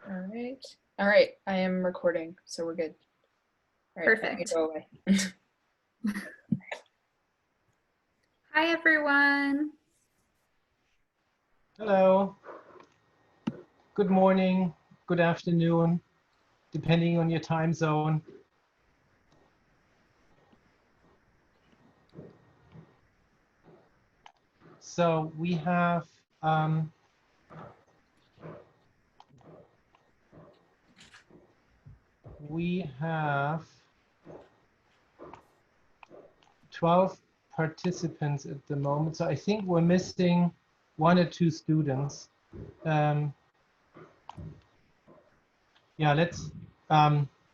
All right. All right. I am recording, so we're good. All right. Let me Perfect. go away. Hi, everyone. Hello. Good morning, good afternoon, depending on your time zone. So we have 12 participants at the moment. So I think we're missing 1 or 2 students. Yeah,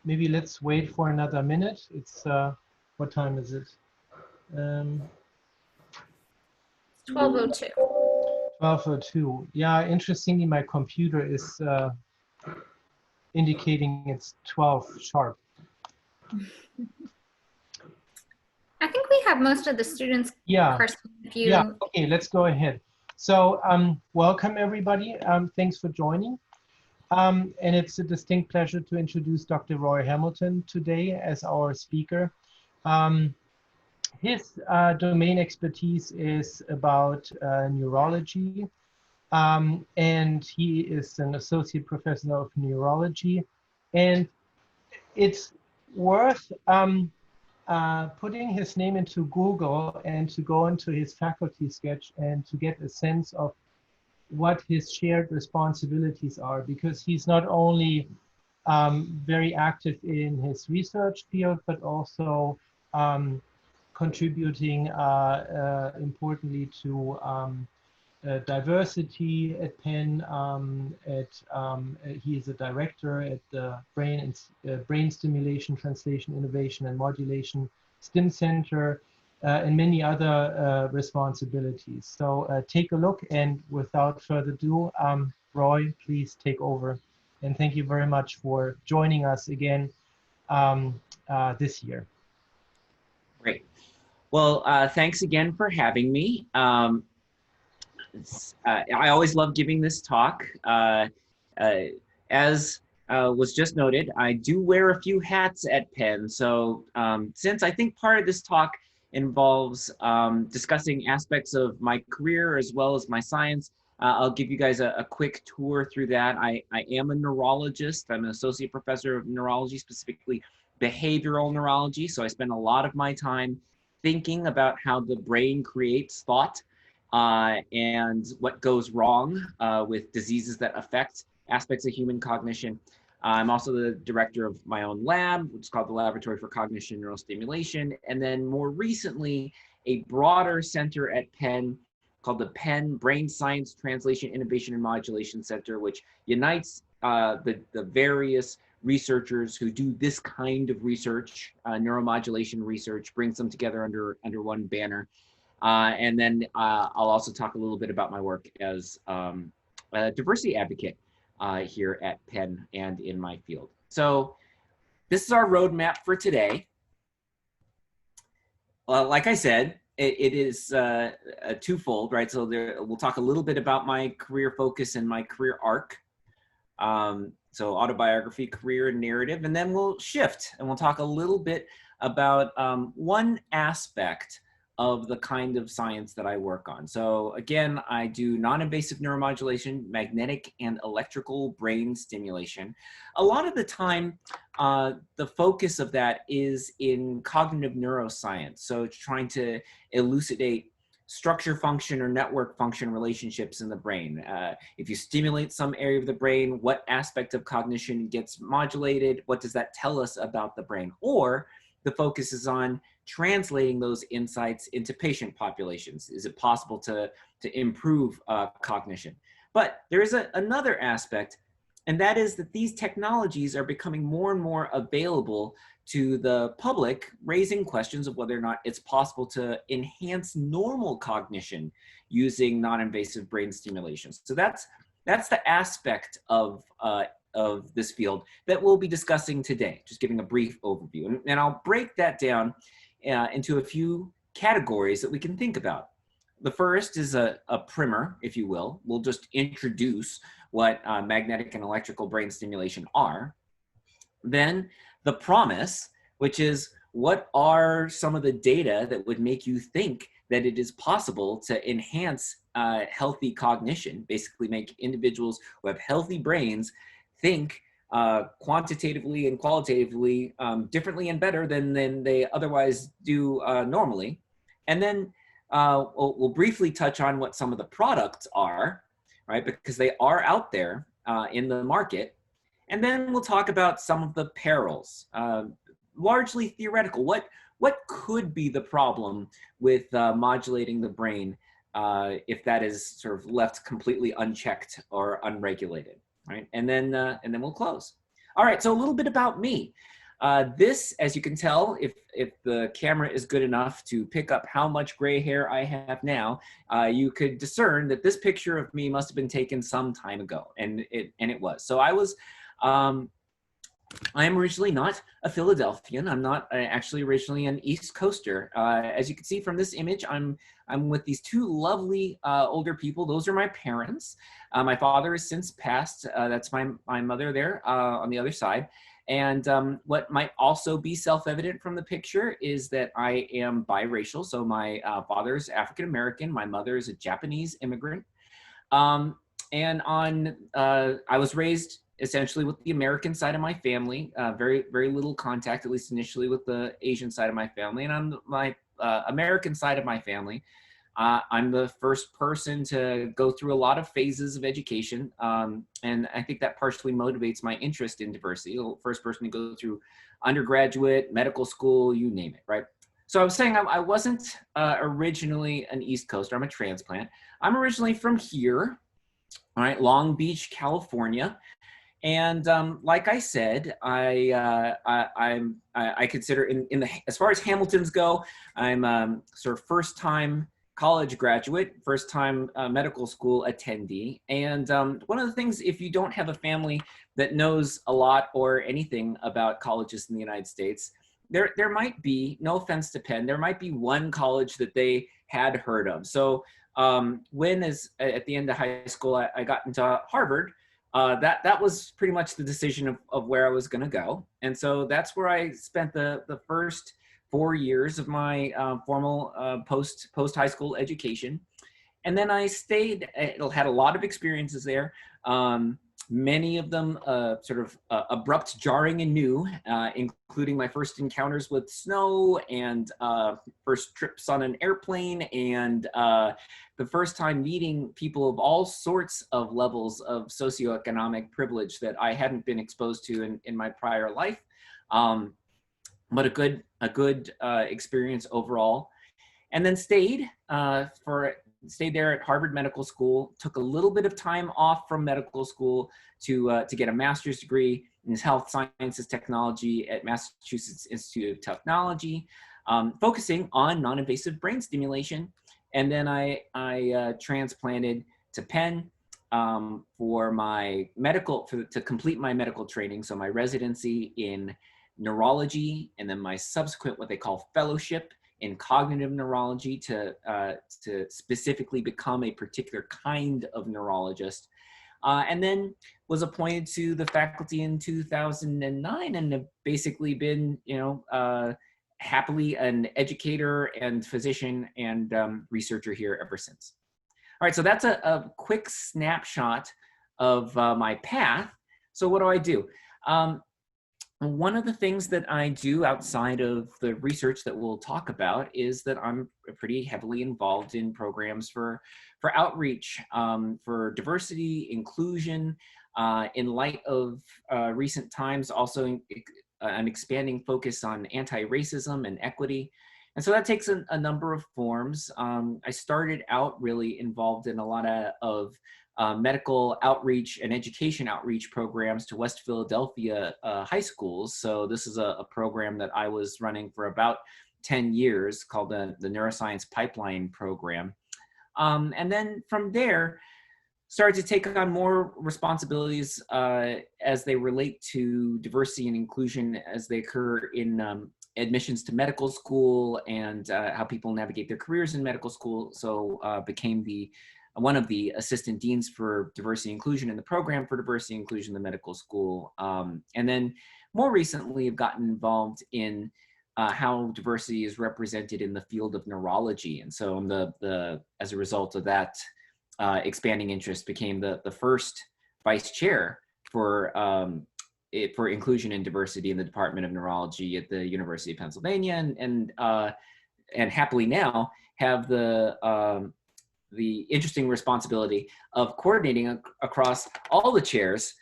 maybe let's wait for another minute. It's what time is it? 12:02. 12:02. Yeah, interestingly, my computer is indicating it's 12 sharp. I think we have most of the students. Yeah. Carson, if you... Yeah. Okay, let's go ahead. So welcome everybody. Thanks for joining. And it's a distinct pleasure to introduce Dr. Roy Hamilton today as our speaker. His domain expertise is about neurology, and he is an associate professor of neurology. And it's worth putting his name into Google and to go into his faculty sketch and to get a sense of what his shared responsibilities are, because he's not only very active in his research field, but also contributing importantly to diversity at Penn. He is a director at the Brain Stimulation, Translation, Innovation, and Modulation STIM Center, and many other responsibilities. So take a look, and without further ado, Roy, please take over. And thank you very much for joining us again this year. Great. Well, thanks again for having me. I always love giving this talk. As was just noted, I do wear a few hats at Penn. So since I think part of this talk involves discussing aspects of my career as well as my science, I'll give you guys a quick tour through that. I am a neurologist. I'm an associate professor of neurology, specifically behavioral neurology. So I spend a lot of my time thinking about how the brain creates thought and what goes wrong with diseases that affect aspects of human cognition. I'm also the director of my own lab, which is called the Laboratory for Cognition and Neurostimulation. And then more recently, a broader center at Penn called the Penn Brain Science Translation, Innovation, and Modulation Center, which unites the various researchers who do this kind of research, neuromodulation research, brings them together under one banner. And then I'll also talk a little bit about my work as a diversity advocate here at Penn and in my field. So this is our roadmap for today. Like I said, it is twofold, right? So we'll talk a little bit about my career focus and my career arc. So autobiography, career, and narrative, and then we'll shift and we'll talk a little bit about one aspect of the kind of science that I work on. So again, I do non-invasive neuromodulation, magnetic and electrical brain stimulation. A lot of the time, the focus of that is in cognitive neuroscience. So it's trying to elucidate structure function or network function relationships in the brain. If you stimulate some area of the brain, what aspect of cognition gets modulated? What does that tell us about the brain? Or the focus is on translating those insights into patient populations. Is it possible to improve cognition? But there is another aspect, and that is that these technologies are becoming more and more available to the public, raising questions of whether or not it's possible to enhance normal cognition using non-invasive brain stimulation. So that's the aspect of this field that we'll be discussing today, just giving a brief overview. And I'll break that down into a few categories that we can think about. the first is a primer, if you will. We'll just introduce what magnetic and electrical brain stimulation are. Then the promise, which is what are some of the data that would make you think that it is possible to enhance healthy cognition, basically make individuals who have healthy brains think quantitatively and qualitatively differently and better than they otherwise do normally. And then we'll briefly touch on what some of the products are, right? Because they are out there in the market. And then we'll talk about some of the perils, largely theoretical. What could be the problem with modulating the brain if that is sort of left completely unchecked or unregulated, right? And then we'll close. All right, so a little bit about me. This, as you can tell, if the camera is good enough to pick up how much gray hair I have now, you could discern that this picture of me must have been taken some time ago, and it was. So I am originally not a Philadelphian. I'm not actually originally an East Coaster. As you can see from this image, I'm with these two lovely older people. Those are my parents. My father has since passed. That's my mother there on the other side. And what might also be self-evident from the picture is that I am biracial. So my father is African-American. My mother is a Japanese immigrant. I was raised essentially with the American side of my family, very, very little contact, at least initially, with the Asian side of my family. And on my American side of my family, I'm the first person to go through a lot of phases of education. And I think that partially motivates my interest in diversity. The first person to go through undergraduate, medical school, you name it, right? So I was saying I wasn't originally an East Coaster. I'm a transplant. I'm originally from here, all right, Long Beach, California. And like I said, I consider as far as Hamiltons go, I'm sort of first-time college graduate, first-time medical school attendee. And one of the things, if you don't have a family that knows a lot or anything about colleges in the United States, there might be, no offense to Penn, there might be one college that they had heard of. So when at the end of high school, I got into Harvard. That was pretty much the decision of where I was going to go. And so that's where I spent the first 4 years of my formal post high school education. And then I stayed, had a lot of experiences there. Many of them sort of abrupt, jarring, and new, including my first encounters with snow and first trips on an airplane and the first time meeting people of all sorts of levels of socioeconomic privilege that I hadn't been exposed to in my prior life. But a good experience overall. And then stayed there at Harvard Medical School, took a little bit of time off from medical school to get a master's degree in health sciences technology at Massachusetts Institute of Technology, focusing on non-invasive brain stimulation. And then I transplanted to Penn to complete my medical training. So my residency in neurology, and then my subsequent, what they call fellowship in cognitive neurology, to specifically become a particular kind of neurologist. And then was appointed to the faculty in 2009 and have basically been, happily an educator and physician and researcher here ever since. All right, so that's a quick snapshot of my path. So what do? One of the things that I do outside of the research that we'll talk about is that I'm pretty heavily involved in programs for outreach, for diversity, inclusion, in light of recent times, also an expanding focus on anti-racism and equity. And so that takes a number of forms. I started out really involved in a lot of medical outreach and education outreach programs to West Philadelphia high schools. So this is a program that I was running for about 10 years called the Neuroscience Pipeline Program. And then from there, started to take on more responsibilities as they relate to diversity and inclusion as they occur in admissions to medical school and how people navigate their careers in medical school. So became one of the assistant deans for diversity inclusion in the program for diversity inclusion in the medical school. And then more recently, I've gotten involved in how diversity is represented in the field of neurology. And so I'm as a result of that expanding interest, became the first vice chair for inclusion and diversity in the Department of Neurology at the University of Pennsylvania, and happily now have the interesting responsibility of coordinating across all the chairs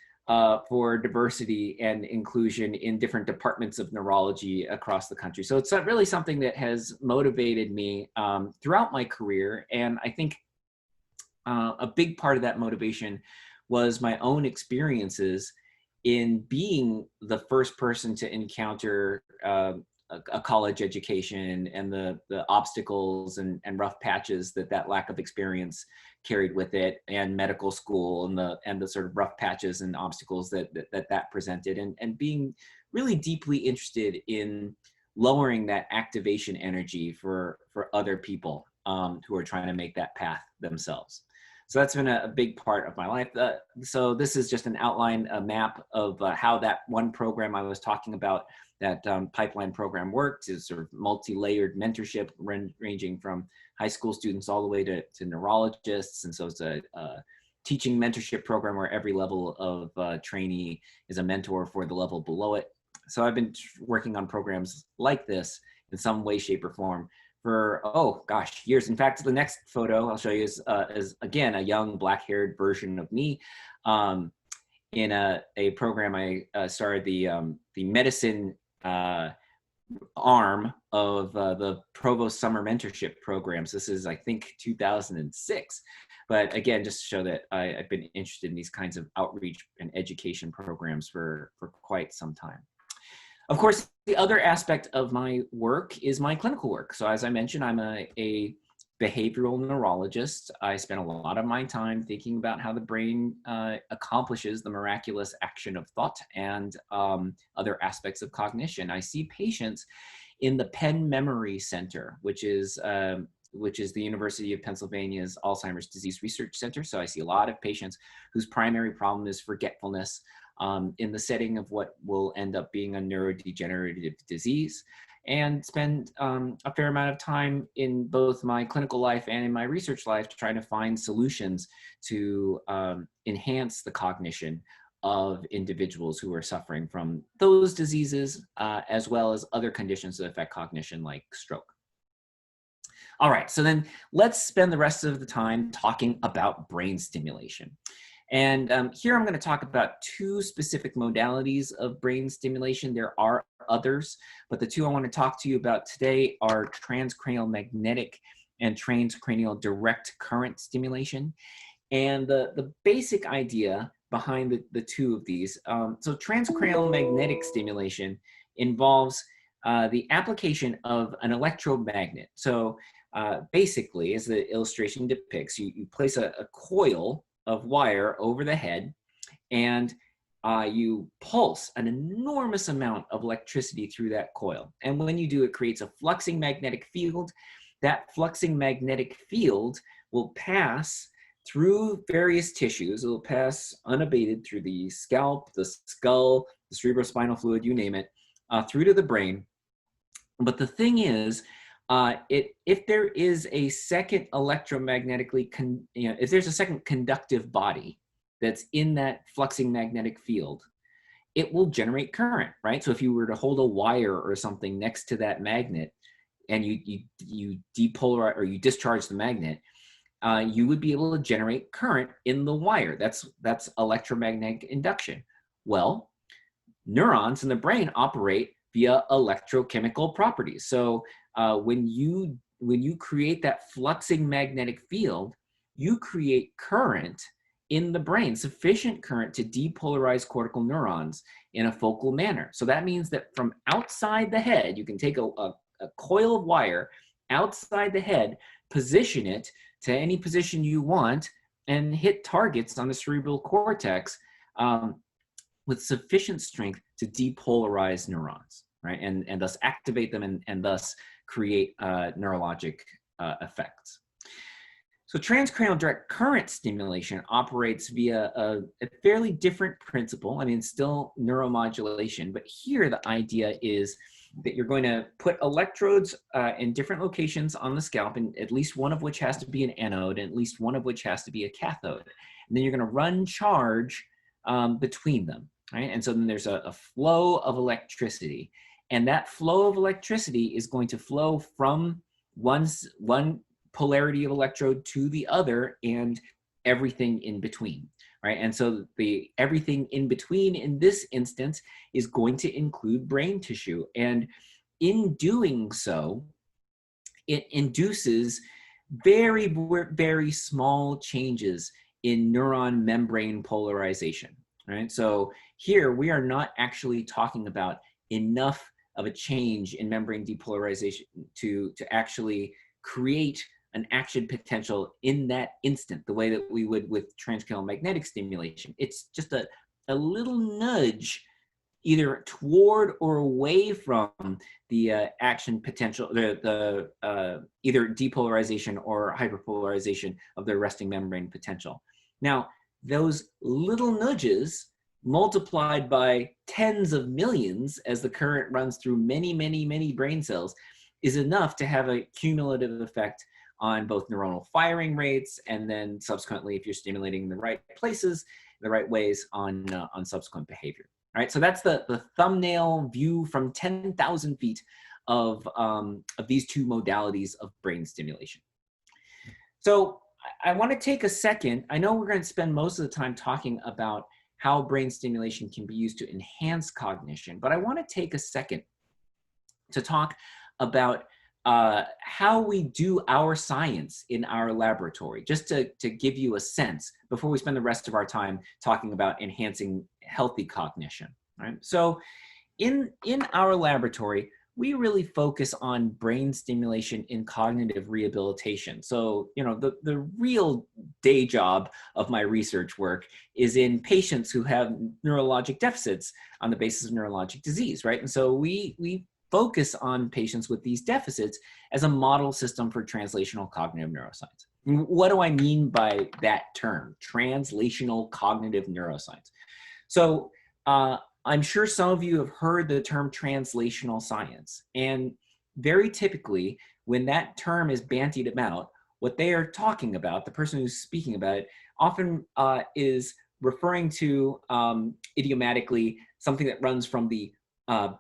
for diversity and inclusion in different departments of neurology across the country. So it's really something that has motivated me throughout my career, and I think a big part of that motivation was my own experiences in being the first person to encounter a college education and the obstacles and rough patches that lack of experience carried with it, and medical school and the sort of rough patches and obstacles that presented, and being really deeply interested in lowering that activation energy for other people who are trying to make that path themselves. So that's been a big part of my life. So this is just an outline, a map of how that one program I was talking about, that pipeline program worked. Is sort of multi-layered mentorship ranging from high school students all the way to neurologists. And so it's a teaching mentorship program where every level of trainee is a mentor for the level below it. So I've been working on programs like this in some way, shape, or form for, oh gosh, years. In fact, the next photo I'll show you is again, a young black-haired version of me in a program I started, the medicine arm of the Provost Summer Mentorship Programs. This is, I think, 2006. But again, just to show that I've been interested in these kinds of outreach and education programs for quite some time. Of course, the other aspect of my work is my clinical work. So as I mentioned, I'm a behavioral neurologist. I spend a lot of my time thinking about how the brain accomplishes the miraculous action of thought and other aspects of cognition. I see patients in the Penn Memory Center, which is the University of Pennsylvania's Alzheimer's Disease Research Center. So I see a lot of patients whose primary problem is forgetfulness, in the setting of what will end up being a neurodegenerative disease, and spend a fair amount of time in both my clinical life and in my research life trying to find solutions to enhance the cognition of individuals who are suffering from those diseases, as well as other conditions that affect cognition like stroke. All right, so then let's spend the rest of the time talking about brain stimulation. And here I'm going to talk about two specific modalities of brain stimulation. There are others, but the two I want to talk to you about today are transcranial magnetic and transcranial direct current stimulation. And the basic idea behind the two of these, so transcranial magnetic stimulation involves the application of an electromagnet. So basically, as the illustration depicts, you place a coil of wire over the head, and you pulse an enormous amount of electricity through that coil. And when you do, it creates a fluxing magnetic field. That fluxing magnetic field will pass through various tissues. It will pass unabated through the scalp, the skull, the cerebrospinal fluid, you name it, through to the brain. But the thing is, if there is a second electromagnetically, if there's a second conductive body that's in that fluxing magnetic field, it will generate current, right? So if you were to hold a wire or something next to that magnet and you depolarize or you discharge the magnet, you would be able to generate current in the wire. That's electromagnetic induction. Well, neurons in the brain operate via electrochemical properties. So when you create that fluxing magnetic field, you create current in the brain, sufficient current to depolarize cortical neurons in a focal manner. So that means that from outside the head, you can take a coil of wire outside the head, position it to any position you want, and hit targets on the cerebral cortex with sufficient strength to depolarize neurons. right? And thus activate them and thus create neurologic effects. So transcranial direct current stimulation operates via a fairly different principle. I mean, still neuromodulation, but here the idea is that you're going to put electrodes in different locations on the scalp, and at least one of which has to be an anode, and at least one of which has to be a cathode. And then you're going to run charge between them, right? And so then there's a flow of electricity, and that flow of electricity is going to flow from one polarity of electrode to the other and everything in between, right? And so the everything in between in this instance is going to include brain tissue. And in doing so, it induces very, very small changes in neuron membrane polarization, right? So here we are not actually talking about enough of a change in membrane depolarization to actually create an action potential in that instant, the way that we would with transcranial magnetic stimulation. It's just a little nudge either toward or away from the action potential, either depolarization or hyperpolarization of the resting membrane potential. Now, those little nudges multiplied by tens of millions as the current runs through many, many, many brain cells is enough to have a cumulative effect on both neuronal firing rates, and then subsequently, if you're stimulating in the right places, the right ways on subsequent behavior. All right, so that's the thumbnail view from 10,000 feet of these two modalities of brain stimulation. So I want to take a second. I know we're going to spend most of the time talking about how brain stimulation can be used to enhance cognition, but I want to take a second to talk about how we do our science in our laboratory, just to give you a sense before we spend the rest of our time talking about enhancing healthy cognition, right? So in our laboratory, we really focus on brain stimulation in cognitive rehabilitation. So, you know, the real day job of my research work is in patients who have neurologic deficits on the basis of neurologic disease, right? And so we focus on patients with these deficits as a model system for translational cognitive neuroscience. What do I mean by that term, translational cognitive neuroscience? So I'm sure some of you have heard the term translational science, and very typically when that term is bandied about, what they are talking about, the person who's speaking about it, often is referring to idiomatically something that runs from the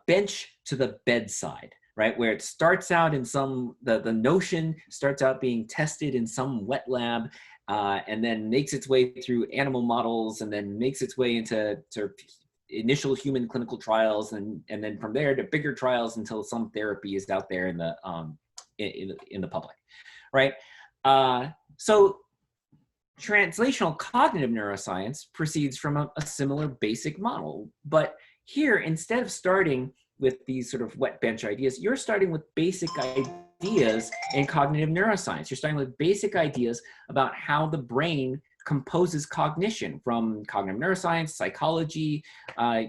bench to the bedside, right? Where it starts out in the notion starts out being tested in some wet lab and then makes its way through animal models and then makes its way into initial human clinical trials and then from there to bigger trials until some therapy is out there in the public, right? So translational cognitive neuroscience proceeds from a similar basic model, but here, instead of starting with these sort of wet bench ideas, you're starting with basic ideas in cognitive neuroscience. You're starting with basic ideas about how the brain composes cognition from cognitive neuroscience, psychology,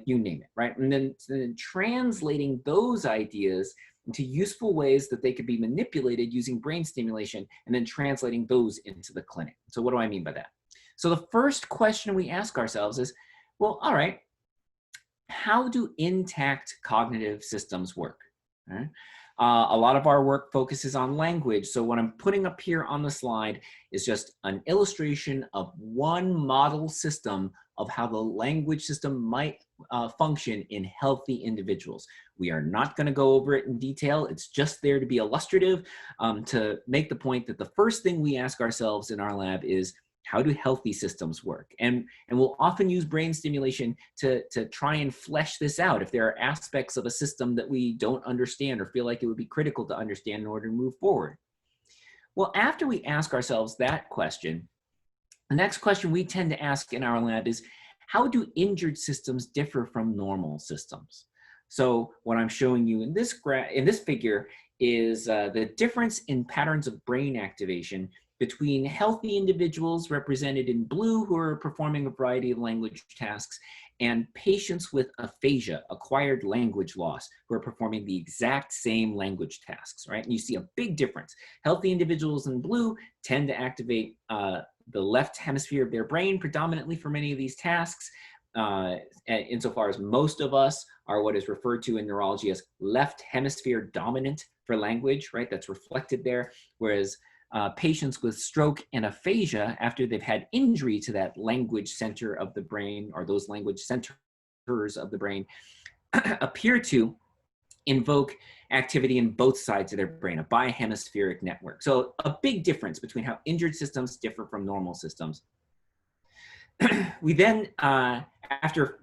you name it, right? And then translating those ideas into useful ways that they could be manipulated using brain stimulation and then translating those into the clinic. So what do I mean by that? So the first question we ask ourselves is, well, all right, how do intact cognitive systems work? Right? A lot of our work focuses on language. So what I'm putting up here on the slide is just an illustration of one model system of how the language system might function in healthy individuals. We are not going to go over it in detail. It's just there to be illustrative, to make the point that the first thing we ask ourselves in our lab is, how do healthy systems work? And we'll often use brain stimulation to try and flesh this out if there are aspects of a system that we don't understand or feel like it would be critical to understand in order to move forward. Well, after we ask ourselves that question, the next question we tend to ask in our lab is, how do injured systems differ from normal systems? So what I'm showing you in this figure is the difference in patterns of brain activation between healthy individuals represented in blue who are performing a variety of language tasks and patients with aphasia, acquired language loss, who are performing the exact same language tasks, right? And you see a big difference. Healthy individuals in blue tend to activate the left hemisphere of their brain predominantly for many of these tasks, insofar as most of us are what is referred to in neurology as left hemisphere dominant for language, right? That's reflected there, whereas patients with stroke and aphasia, after they've had injury to that language center of the brain or those language centers of the brain, appear to invoke activity in both sides of their brain, a bihemispheric network. So a big difference between how injured systems differ from normal systems. We then, after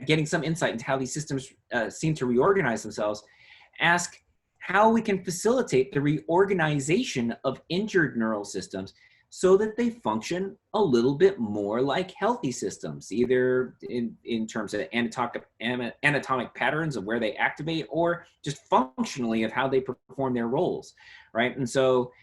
getting some insight into how these systems seem to reorganize themselves, ask how we can facilitate the reorganization of injured neural systems so that they function a little bit more like healthy systems, either in terms of anatomic patterns of where they activate or just functionally of how they perform their roles, right? And so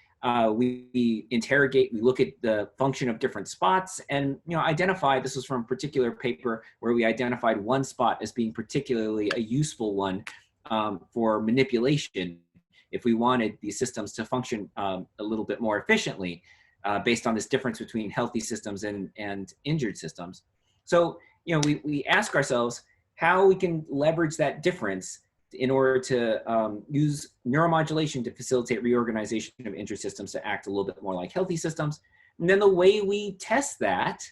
we interrogate, we look at the function of different spots and, you know, identify, this was from a particular paper where we identified one spot as being particularly a useful one for manipulation if we wanted these systems to function a little bit more efficiently based on this difference between healthy systems and injured systems. So, you know, we ask ourselves how we can leverage that difference in order to use neuromodulation to facilitate reorganization of injured systems to act a little bit more like healthy systems. And then the way we test that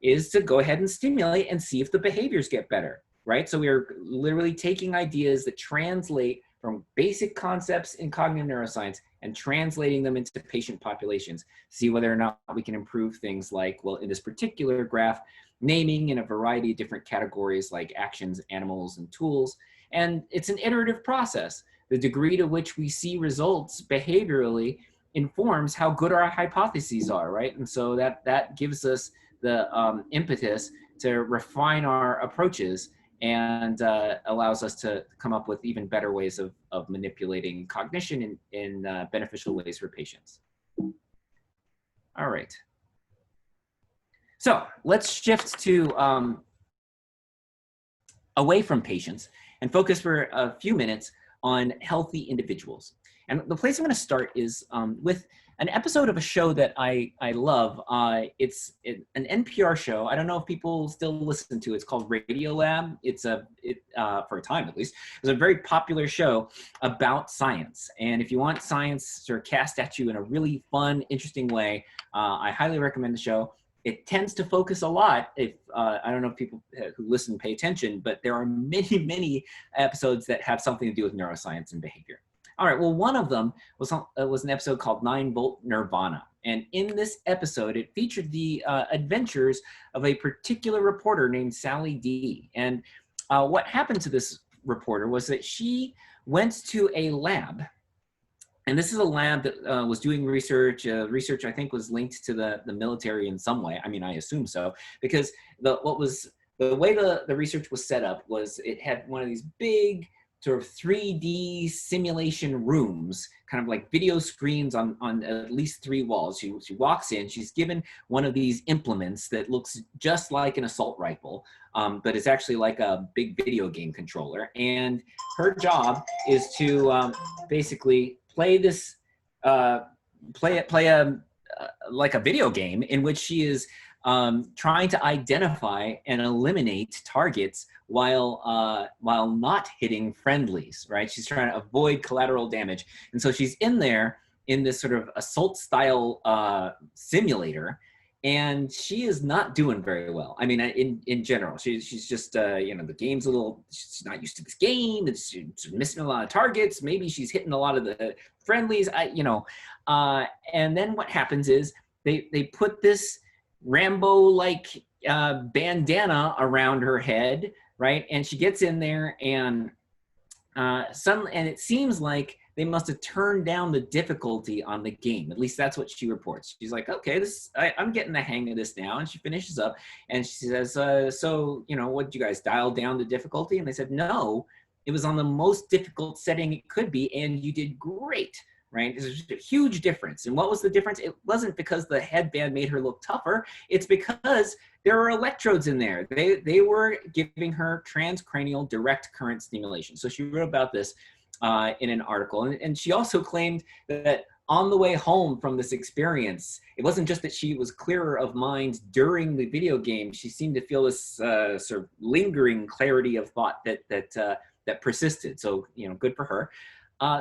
is to go ahead and stimulate and see if the behaviors get better, right? So we are literally taking ideas that translate from basic concepts in cognitive neuroscience and translating them into patient populations, see whether or not we can improve things like, well, in this particular graph, naming in a variety of different categories like actions, animals, and tools. And it's an iterative process. The degree to which we see results behaviorally informs how good our hypotheses are, right? And so that gives us the impetus to refine our approaches and allows us to come up with even better ways of manipulating cognition in beneficial ways for patients. All right. So let's shift to away from patients and focus for a few minutes on healthy individuals. And the place I'm going to start is with an episode of a show that I love. It's an NPR show. I don't know if people still listen to it. It's called Radiolab. It's for a time at least, it's a very popular show about science. And if you want science sort of cast at you in a really fun, interesting way, I highly recommend the show. It tends to focus a lot, if I don't know if people who listen pay attention, but there are many, many episodes that have something to do with neuroscience and behavior. All right, well, one of them was an episode called 9-Volt Nirvana. And in this episode, it featured the adventures of a particular reporter named Sally D. And what happened to this reporter was that she went to a lab. And this is a lab that was doing research. Research, I think, was linked to the military in some way. I mean, I assume so, because the way the research was set up was it had one of these big sort of 3D simulation rooms, kind of like video screens on at least 3 walls. She walks in, she's given one of these implements that looks just like an assault rifle, but it's actually like a big video game controller. And her job is to basically play this, like a video game in which she is trying to identify and eliminate targets while not hitting friendlies, right? She's trying to avoid collateral damage. And so she's in there in this sort of assault style simulator, and she is not doing very well. I mean, in general, she's just, you know, the game's a little, she's not used to this game. She's missing a lot of targets. Maybe she's hitting a lot of the friendlies, you know. And then what happens is they put this Rambo-like bandana around her head, right? And she gets in there, and and it seems like they must have turned down the difficulty on the game. At least that's what she reports. She's like, okay, I'm getting the hang of this now. And she finishes up and she says, so, you know, what did you guys dial down the difficulty? And they said, no, it was on the most difficult setting it could be, and you did great, right? There's a huge difference. And what was the difference? It wasn't because the headband made her look tougher. It's because there were electrodes in there. They were giving her transcranial direct current stimulation. So she wrote about this in an article. And she also claimed that on the way home from this experience, it wasn't just that she was clearer of mind during the video game. She seemed to feel this sort of lingering clarity of thought that persisted. So, you know, good for her.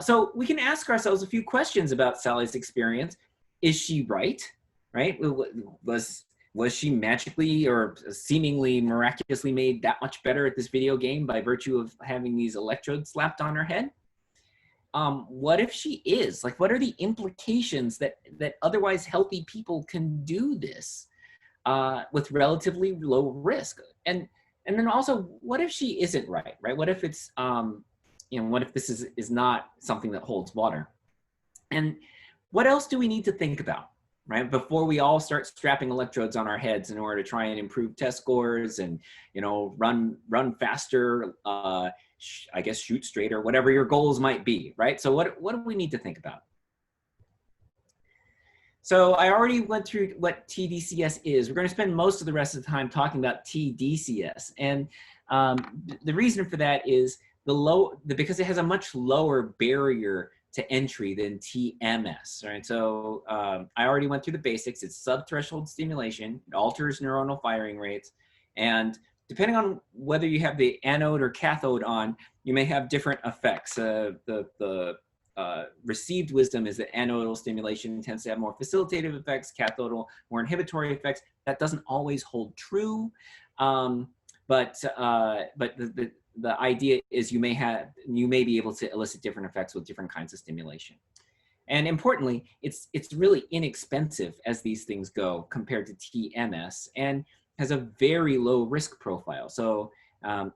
So we can ask ourselves a few questions about Sally's experience. Is she right? Right? Was she magically or seemingly miraculously made that much better at this video game by virtue of having these electrodes slapped on her head? What if she is? Like, what are the implications that otherwise healthy people can do this with relatively low risk? And then also, what if she isn't right? Right? What if it's you know, what if this is not something that holds water? And what else do we need to think about, right? Before we all start strapping electrodes on our heads in order to try and improve test scores and, you know, run faster, I guess shoot straighter, whatever your goals might be, right? So what do we need to think about? So I already went through what TDCS is. We're going to spend most of the rest of the time talking about TDCS. And the reason for that is because it has a much lower barrier to entry than TMS, right? So I already went through the basics. It's subthreshold stimulation. It alters neuronal firing rates. And depending on whether you have the anode or cathode on, you may have different effects. The received wisdom is that anodal stimulation tends to have more facilitative effects, cathodal more inhibitory effects. That doesn't always hold true, but the idea is you may be able to elicit different effects with different kinds of stimulation. And importantly, it's really inexpensive as these things go compared to TMS, and has a very low risk profile. So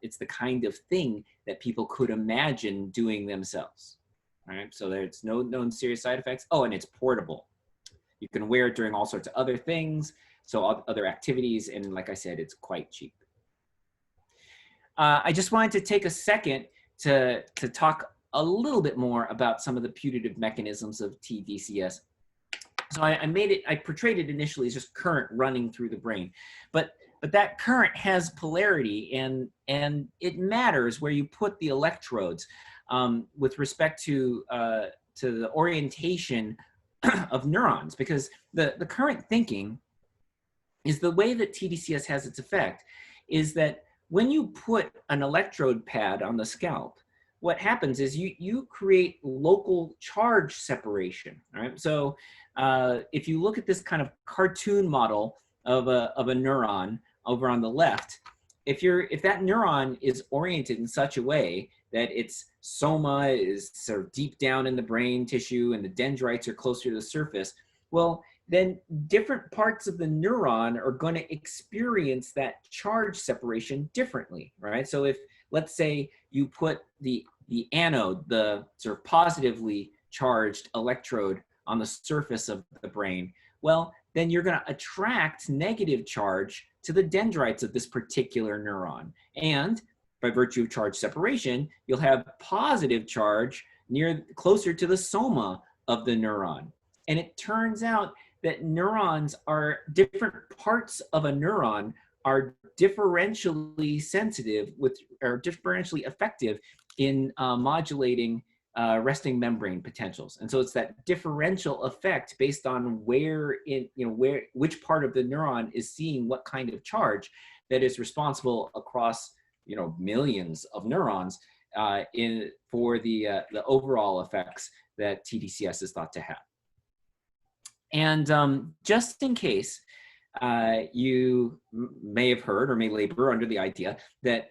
it's the kind of thing that people could imagine doing themselves. All right, so there's no known serious side effects. Oh, and it's portable. You can wear it during all sorts of other things, so other activities, and like I said, it's quite cheap. I just wanted to take a second to talk a little bit more about some of the putative mechanisms of TDCS. So I portrayed it initially as just current running through the brain, but that current has polarity, and it matters where you put the electrodes with respect to the orientation of neurons, because the current thinking is the way that TDCS has its effect is that when you put an electrode pad on the scalp, what happens is you create local charge separation, right? So if you look at this kind of cartoon model of a neuron over on the left, if that neuron is oriented in such a way that its soma is sort of deep down in the brain tissue and the dendrites are closer to the surface, well, then different parts of the neuron are going to experience that charge separation differently, right? So if, let's say, you put the anode, the sort of positively charged electrode on the surface of the brain, well, then you're going to attract negative charge to the dendrites of this particular neuron. And by virtue of charge separation, you'll have positive charge closer to the soma of the neuron. And it turns out that neurons are different parts of a neuron are differentially sensitive or differentially effective in modulating resting membrane potentials. And so it's that differential effect based on which part of the neuron is seeing what kind of charge that is responsible across, millions of neurons for the overall effects that TDCS is thought to have. And just in case you may have heard or may labor under the idea that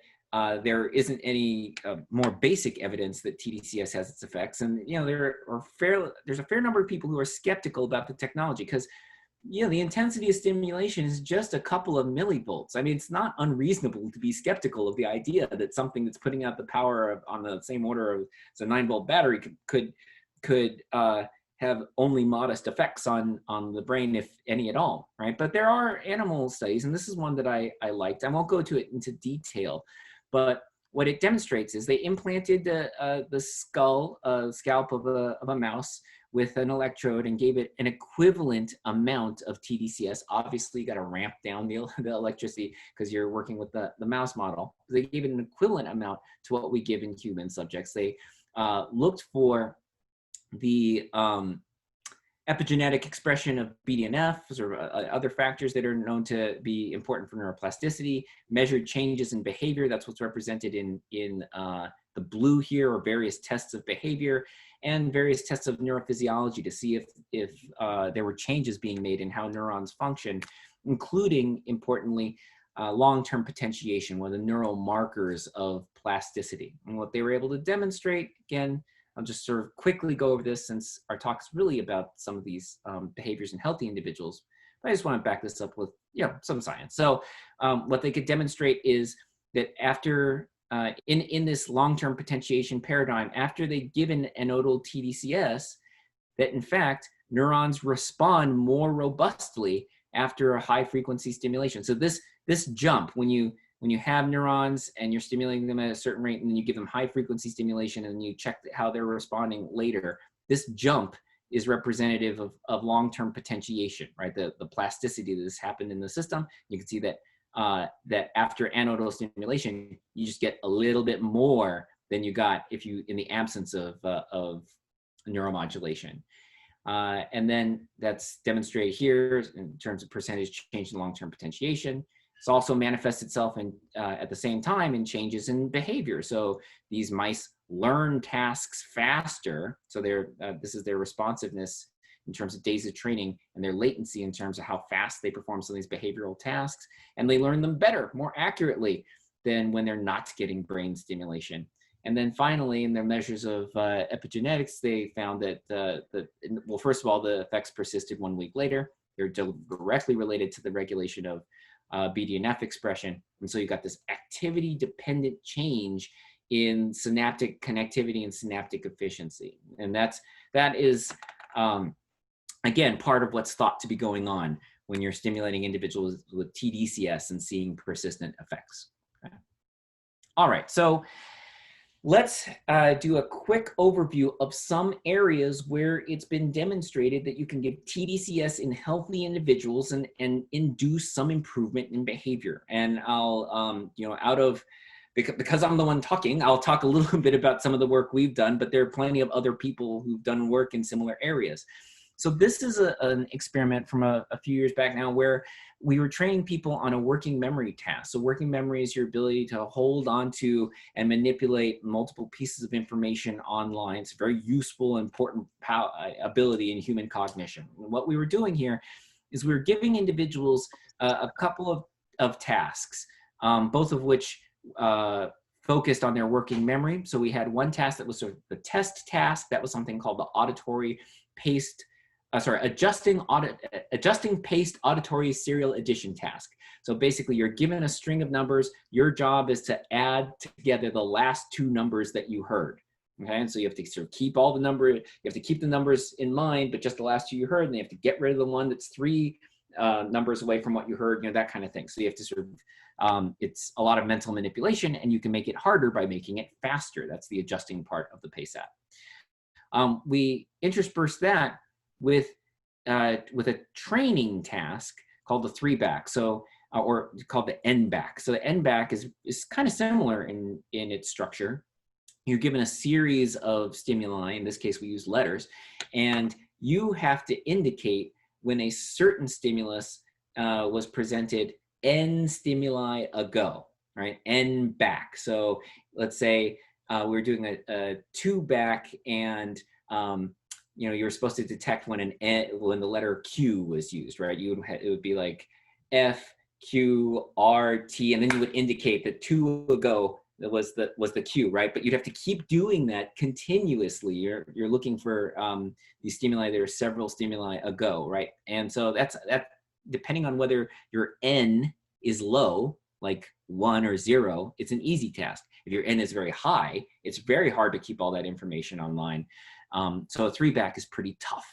there isn't any more basic evidence that TDCS has its effects, and there's a fair number of people who are skeptical about the technology because the intensity of stimulation is just a couple of millivolts. I mean, it's not unreasonable to be skeptical of the idea that something that's putting out the power on the same order as a 9-volt battery could have only modest effects on the brain, if any at all, right? But there are animal studies, and this is one that I liked. I won't go into detail, but what it demonstrates is they implanted the scalp of a mouse with an electrode and gave it an equivalent amount of TDCS. Obviously, you got to ramp down the electricity because you're working with the mouse model. They gave it an equivalent amount to what we give in human subjects. They looked for the epigenetic expression of BDNF or other factors that are known to be important for neuroplasticity, measured changes in behavior. That's what's represented in the blue here, or various tests of behavior and various tests of neurophysiology to see if there were changes being made in how neurons function, including, importantly, long-term potentiation, one of the neural markers of plasticity. And what they were able to demonstrate, again, I'll just sort of quickly go over this since our talk is really about some of these behaviors in healthy individuals. But I just want to back this up with some science. So what they could demonstrate is that after, in this long-term potentiation paradigm, after they've given anodal TDCS, that in fact, neurons respond more robustly after a high frequency stimulation. So this jump, when you have neurons and you're stimulating them at a certain rate and then you give them high frequency stimulation and you check how they're responding later, this jump is representative of long-term potentiation, right? The plasticity that has happened in the system. You can see that that after anodal stimulation, you just get a little bit more than you got if you, in the absence of neuromodulation. And then that's demonstrated here in terms of percentage change in long-term potentiation. It's also manifests itself in, at the same time in changes in behavior. So these mice learn tasks faster. So this is their responsiveness in terms of days of training, and their latency in terms of how fast they perform some of these behavioral tasks. And they learn them better, more accurately than when they're not getting brain stimulation. And then finally, in their measures of epigenetics, they found that, well, first of all, the effects persisted 1 week later. They're directly related to the regulation of BDNF expression. And so you got this activity-dependent change in synaptic connectivity and synaptic efficiency. And that is, again, part of what's thought to be going on when you're stimulating individuals with TDCS and seeing persistent effects. Okay. All right, so let's do a quick overview of some areas where it's been demonstrated that you can give TDCS in healthy individuals and induce some improvement in behavior. And I'll, because I'm the one talking, I'll talk a little bit about some of the work we've done, but there are plenty of other people who've done work in similar areas. So this is an experiment from a few years back now where we were training people on a working memory task. So working memory is your ability to hold on to and manipulate multiple pieces of information online. It's a very useful, important ability in human cognition. And what we were doing here is we were giving individuals a couple of tasks, both of which focused on their working memory. So we had one task that was sort of the test task. That was something called the auditory paced adjusting paced auditory serial addition task. So basically you're given a string of numbers. Your job is to add together the last two numbers that you heard. Okay, and so you have to sort of keep all the numbers, you have to keep the numbers in mind, but just the last two you heard, and you have to get rid of the one that's three numbers away from what you heard, that kind of thing. So you have to sort of, it's a lot of mental manipulation, and you can make it harder by making it faster. That's the adjusting part of the PACEAT. We intersperse that with a training task called the 3-back, so or called the N-back. So the N-back is kind of similar in its structure. You're given a series of stimuli. In this case, we use letters, and you have to indicate when a certain stimulus was presented N stimuli ago, right? N-back. So let's say we're doing a 2-back, and you're supposed to detect when when the letter Q was used, right? It would be like F, Q, R, T, and then you would indicate that 2 ago was the Q, right? But you'd have to keep doing that continuously. You're looking for these stimuli. There are several stimuli ago, right? And so that depending on whether your N is low, like 1 or 0, it's an easy task. If your N is very high, it's very hard to keep all that information online. So a 3-back is pretty tough,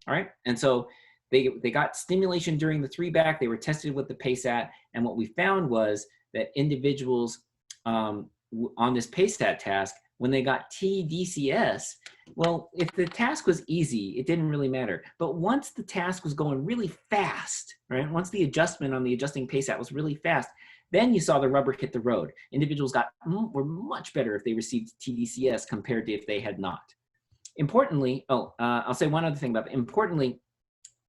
all right? And so they got stimulation during the 3-back. They were tested with the PACEAT, and what we found was that individuals on this PACEAT task when they got TDCS, well, if the task was easy, it didn't really matter. But once the task was going really fast, right? Once the adjustment on the adjusting pace app was really fast, then you saw the rubber hit the road. Individuals were much better if they received TDCS compared to if they had not. Importantly, I'll say one other thing about it. Importantly,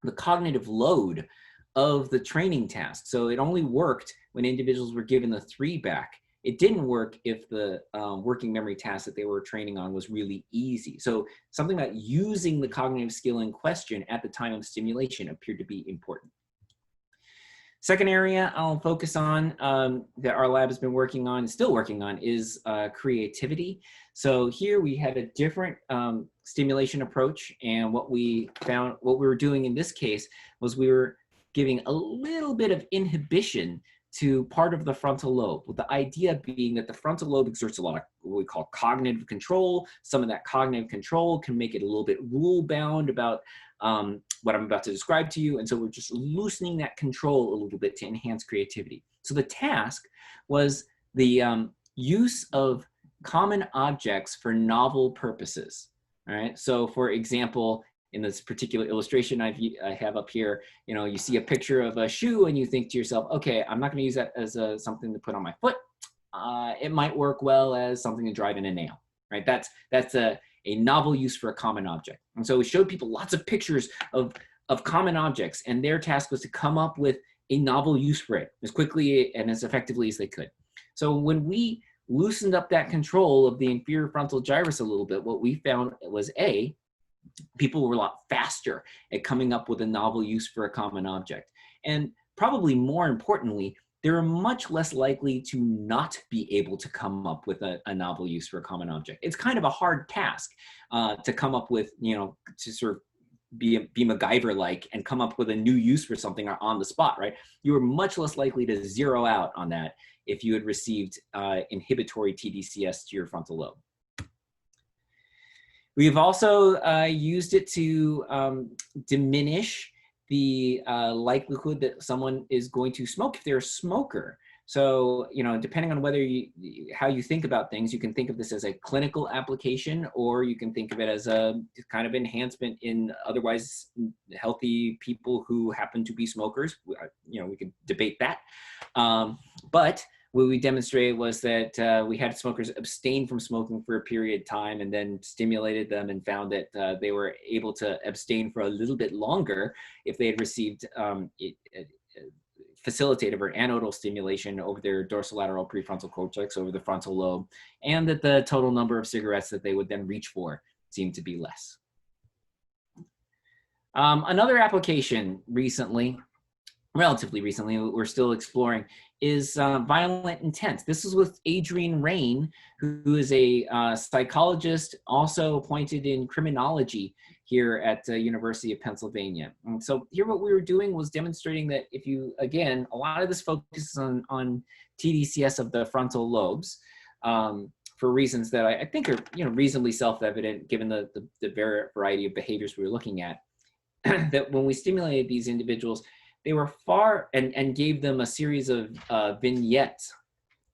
the cognitive load of the training task. So it only worked when individuals were given the 3 back. It didn't work if the working memory task that they were training on was really easy. So something about using the cognitive skill in question at the time of stimulation appeared to be important. Second area I'll focus on that our lab has been working on, still working on, is creativity. So here we had a different stimulation approach, and what we were doing in this case was we were giving a little bit of inhibition to part of the frontal lobe, with the idea being that the frontal lobe exerts a lot of what we call cognitive control. Some of that cognitive control can make it a little bit rule-bound about what I'm about to describe to you. And so we're just loosening that control a little bit to enhance creativity. So the task was the use of common objects for novel purposes. All right. So for example, in this particular illustration I have up here, you see a picture of a shoe and you think to yourself, okay, I'm not going to use that as something to put on my foot. It might work well as something to drive in a nail, right? That's a novel use for a common object. And so we showed people lots of pictures of common objects, and their task was to come up with a novel use for it as quickly and as effectively as they could. So when we loosened up that control of the inferior frontal gyrus a little bit, what we found was people were a lot faster at coming up with a novel use for a common object. And probably more importantly, they're much less likely to not be able to come up with a novel use for a common object. It's kind of a hard task to come up with, to sort of be MacGyver-like and come up with a new use for something on the spot, right? You were much less likely to zero out on that if you had received inhibitory TDCS to your frontal lobe. We've also used it to diminish the likelihood that someone is going to smoke if they're a smoker. So, depending on how you think about things, you can think of this as a clinical application, or you can think of it as a kind of enhancement in otherwise healthy people who happen to be smokers. We could debate that. But what we demonstrated was that we had smokers abstain from smoking for a period of time and then stimulated them and found that they were able to abstain for a little bit longer if they had received facilitative or anodal stimulation over their dorsolateral prefrontal cortex, over the frontal lobe, and that the total number of cigarettes that they would then reach for seemed to be less. Another application relatively recently, we're still exploring, is violent intent. This is with Adrienne Rain, who is a psychologist also appointed in criminology here at the University of Pennsylvania. And so here what we were doing was demonstrating that if you, again, a lot of this focuses on TDCS of the frontal lobes for reasons that I think are reasonably self-evident given the variety of behaviors we were looking at, that when we stimulated these individuals, they were and gave them a series of vignettes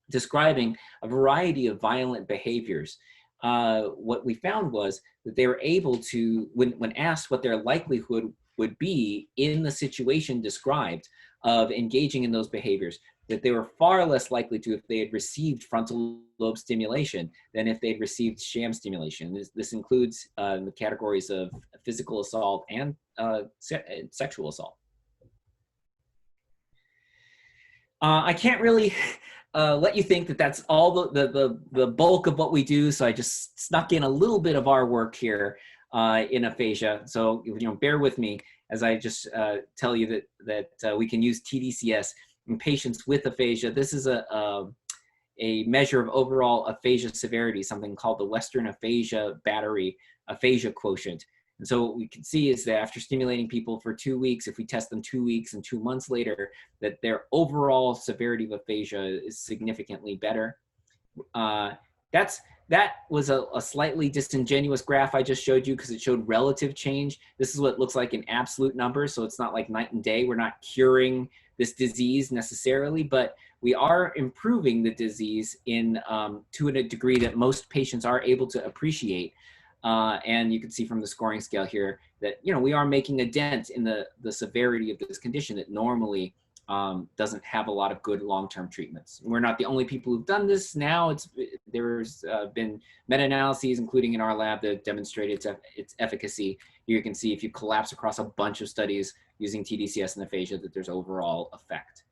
describing a variety of violent behaviors. What we found was that they were able to, when asked what their likelihood would be in the situation described of engaging in those behaviors, that they were far less likely to if they had received frontal lobe stimulation than if they'd received sham stimulation. This includes the categories of physical assault and sexual assault. I can't really let you think that that's all the bulk of what we do, so I just snuck in a little bit of our work here in aphasia. So bear with me as I just tell you that we can use TDCS in patients with aphasia. This is a measure of overall aphasia severity, something called the Western Aphasia Battery Aphasia Quotient. And so what we can see is that after stimulating people for 2 weeks, if we test them 2 weeks and 2 months later, that their overall severity of aphasia is significantly better. that was a slightly disingenuous graph I just showed you because it showed relative change. This is what it looks like in absolute numbers. So it's not like night and day. We're not curing this disease necessarily, but we are improving the disease in to a degree that most patients are able to appreciate. And you can see from the scoring scale here that, you know, we are making a dent in the severity of this condition that normally doesn't have a lot of good long-term treatments. We're not the only people who've done this. Now there's been meta-analyses, including in our lab, that demonstrated its efficacy. Here you can see if you collapse across a bunch of studies using TDCS and aphasia that there's overall effect.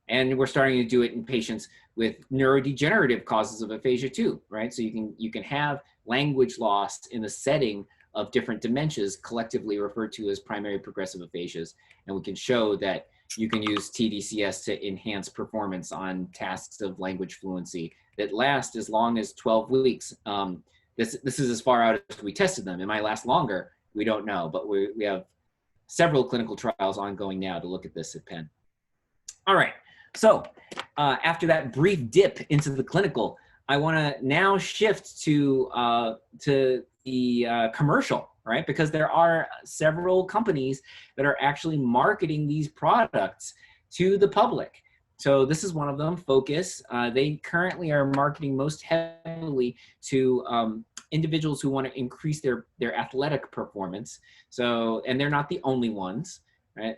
And we're starting to do it in patients with neurodegenerative causes of aphasia too, right? So you can have language loss in the setting of different dementias collectively referred to as primary progressive aphasias. And we can show that you can use TDCS to enhance performance on tasks of language fluency that last as long as 12 weeks. This is as far out as we tested them. It might last longer, we don't know, but we have several clinical trials ongoing now to look at this at Penn. All right, so after that brief dip into the clinical, I wanna now shift to the commercial, right? Because there are several companies that are actually marketing these products to the public. So this is one of them, Focus. They currently are marketing most heavily to individuals who want to increase their athletic performance. So, and they're not the only ones, right?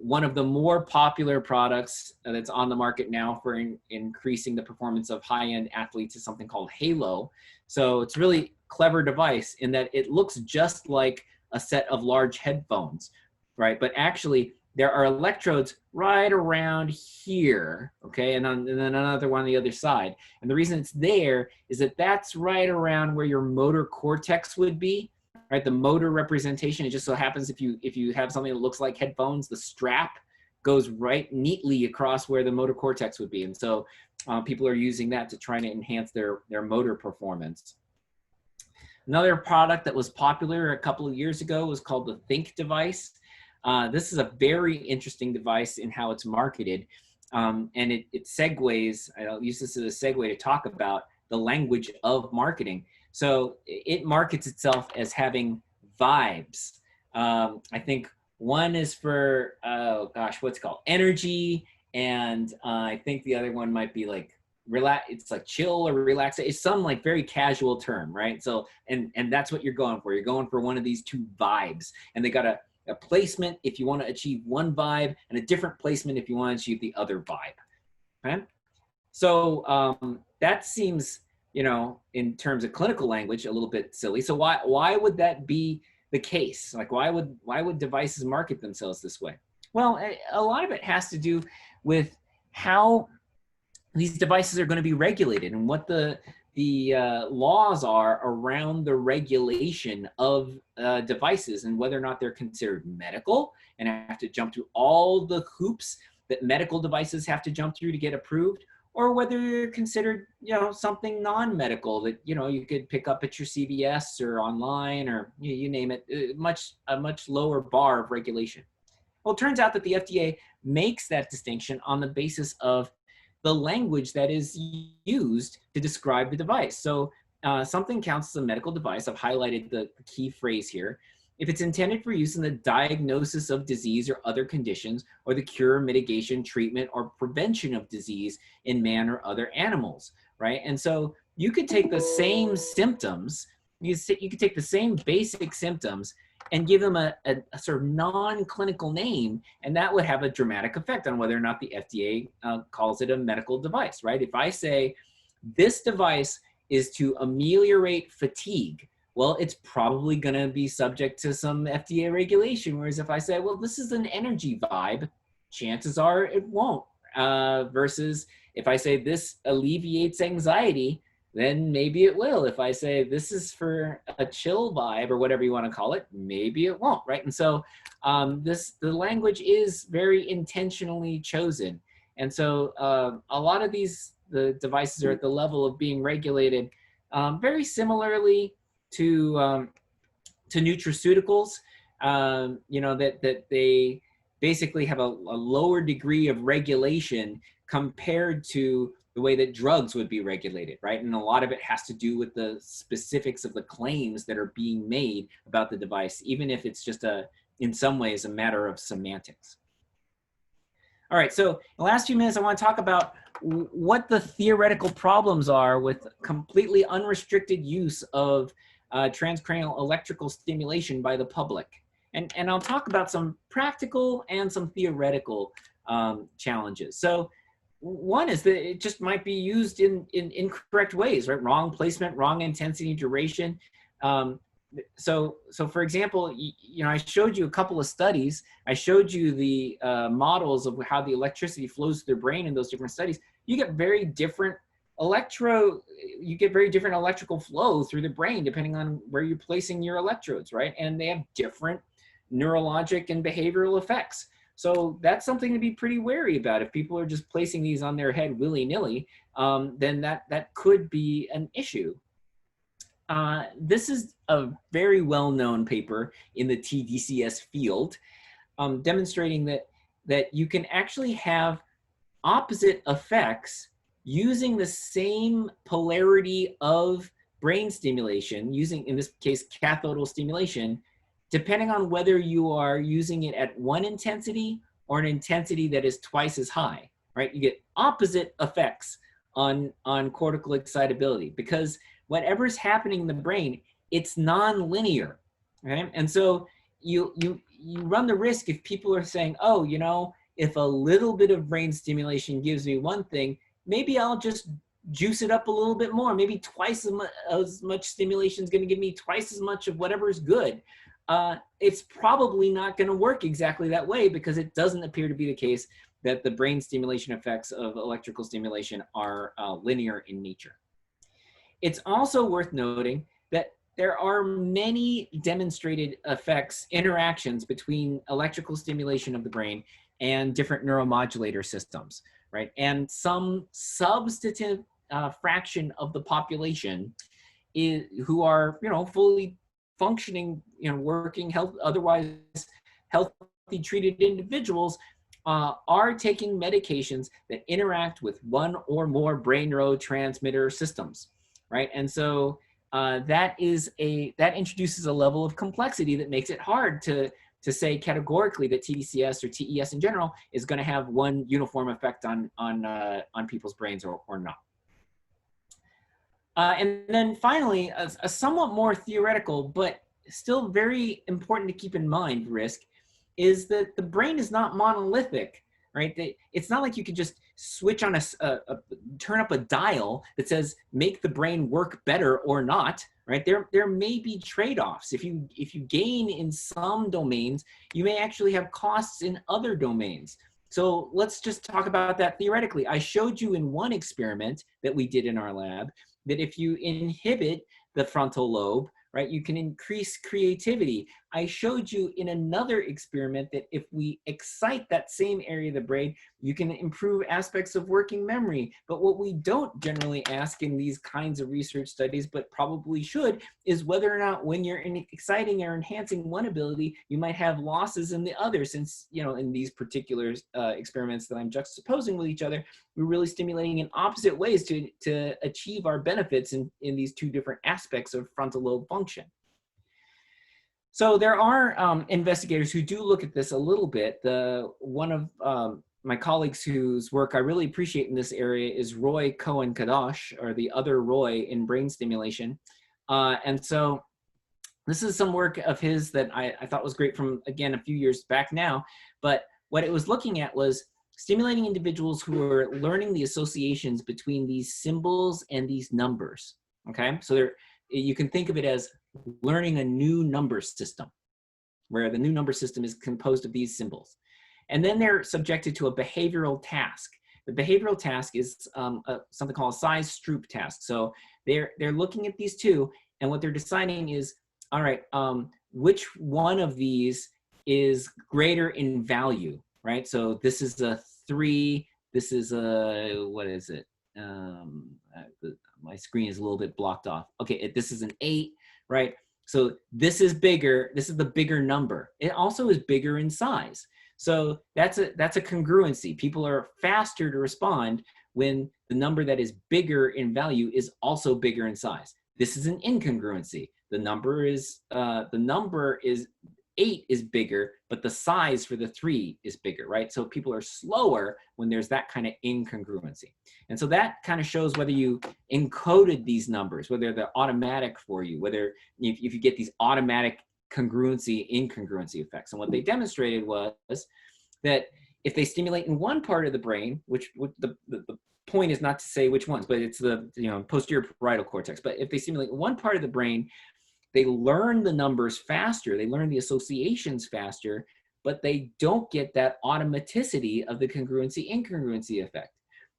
One of the more popular products that's on the market now for increasing the performance of high-end athletes is something called Halo. So it's really clever device in that it looks just like a set of large headphones, right? But actually there are electrodes right around here, okay? And then another one on the other side. And the reason it's there is that that's right around where your motor cortex would be, right? The motor representation. It just so happens if you have something that looks like headphones, the strap goes right neatly across where the motor cortex would be. And so people are using that to try to enhance their motor performance. Another product that was popular a couple of years ago was called the Think device. This is a very interesting device in how it's marketed. And it segues, I'll use this as a segue to talk about the language of marketing. So it markets itself as having vibes. I think one is for, oh gosh, what's it called? Energy. And I think the other one might be like, it's like chill or relax. It's some like very casual term, right? So, and that's what you're going for. You're going for one of these two vibes. And they got a placement if you want to achieve one vibe and a different placement if you want to achieve the other vibe, okay? So that seems, you know, in terms of clinical language, a little bit silly. So why would that be the case? Like why would devices market themselves this way? Well, a lot of it has to do with how these devices are going to be regulated and what the laws are around the regulation of devices and whether or not they're considered medical and have to jump through all the hoops that medical devices have to jump through to get approved, or whether you're considered, you know, something non-medical that, you know, you could pick up at your CVS or online or you name it, a much lower bar of regulation. Well, it turns out that the FDA makes that distinction on the basis of the language that is used to describe the device. So something counts as a medical device. I've highlighted the key phrase here. If it's intended for use in the diagnosis of disease or other conditions, or the cure, mitigation, treatment, or prevention of disease in man or other animals, right? And so you could take the same symptoms, you could take the same basic symptoms and give them a sort of non-clinical name, and that would have a dramatic effect on whether or not the FDA calls it a medical device, right? If I say this device is to ameliorate fatigue, well, it's probably going to be subject to some FDA regulation. Whereas if I say, well, this is an energy vibe, chances are it won't. Versus if I say this alleviates anxiety, then maybe it will. If I say this is for a chill vibe or whatever you want to call it, maybe it won't, right? And so the language is very intentionally chosen. And so a lot of the devices are at the level of being regulated very similarly to nutraceuticals, you know, that they basically have a lower degree of regulation compared to the way that drugs would be regulated, right? And a lot of it has to do with the specifics of the claims that are being made about the device, even if it's just in some ways, a matter of semantics. All right, so in the last few minutes, I want to talk about what the theoretical problems are with completely unrestricted use of transcranial electrical stimulation by the public. And I'll talk about some practical and some theoretical challenges. So one is that it just might be used in incorrect ways, right? Wrong placement, wrong intensity, duration. So for example, I showed you a couple of studies. I showed you the models of how the electricity flows through the brain in those different studies. You get very different electrical flow through the brain depending on where you're placing your electrodes, right? And they have different neurologic and behavioral effects. So that's something to be pretty wary about. If people are just placing these on their head willy-nilly, then that could be an issue. This is a very well-known paper in the TDCS field, demonstrating that you can actually have opposite effects using the same polarity of brain stimulation, using, in this case, cathodal stimulation, depending on whether you are using it at one intensity or an intensity that is twice as high, right? You get opposite effects on cortical excitability because whatever's happening in the brain, it's non-linear, right? And so you run the risk if people are saying, oh, if a little bit of brain stimulation gives me one thing, maybe I'll just juice it up a little bit more. Maybe twice as much stimulation is going to give me twice as much of whatever is good. It's probably not going to work exactly that way because it doesn't appear to be the case that the brain stimulation effects of electrical stimulation are linear in nature. It's also worth noting that there are many demonstrated effects, interactions between electrical stimulation of the brain and different neuromodulator systems, right? And some substantive fraction of the population who are, fully functioning, working health, otherwise healthy treated individuals are taking medications that interact with one or more brain neurotransmitter systems, right? And so that introduces a level of complexity that makes it hard to say categorically that TDCS or TES in general is going to have one uniform effect on people's brains or not. And then finally, a somewhat more theoretical, but still very important to keep in mind risk is that the brain is not monolithic, right? It's not like you can just switch on turn up a dial that says make the brain work better or not, right? There may be trade-offs. If you gain in some domains, you may actually have costs in other domains. So let's just talk about that theoretically. I showed you in one experiment that we did in our lab that if you inhibit the frontal lobe, right, you can increase creativity. I showed you in another experiment that if we excite that same area of the brain, you can improve aspects of working memory. But what we don't generally ask in these kinds of research studies, but probably should, is whether or not when you're exciting or enhancing one ability, you might have losses in the other, since, in these particular experiments that I'm juxtaposing with each other, we're really stimulating in opposite ways to achieve our benefits in these two different aspects of frontal lobe function. So there are investigators who do look at this a little bit. One of my colleagues whose work I really appreciate in this area is Roy Cohen-Kadosh, or the other Roy in brain stimulation. And so this is some work of his that I thought was great from, again, a few years back now. But what it was looking at was stimulating individuals who are learning the associations between these symbols and these numbers, okay? So you can think of it as learning a new number system, where the new number system is composed of these symbols. And then they're subjected to a behavioral task. The behavioral task is something called a size Stroop task. So they're looking at these two, and what they're deciding is, all right, which one of these is greater in value, right? So this is a 3, this is a, what is it? My screen is a little bit blocked off. Okay, this is an 8, right? So this is bigger, this is the bigger number. It also is bigger in size. So that's a congruency. People are faster to respond when the number that is bigger in value is also bigger in size. This is an incongruency. The number is 8 is bigger, but the size for the 3 is bigger, right? So people are slower when there's that kind of incongruency. And so that kind of shows whether you encoded these numbers, whether they're automatic for you, whether if you get these automatic congruency, incongruency effects. And what they demonstrated was that if they stimulate in one part of the brain, which the point is not to say which ones, but it's the posterior parietal cortex. But if they stimulate one part of the brain, they learn the numbers faster, they learn the associations faster, but they don't get that automaticity of the congruency incongruency effect.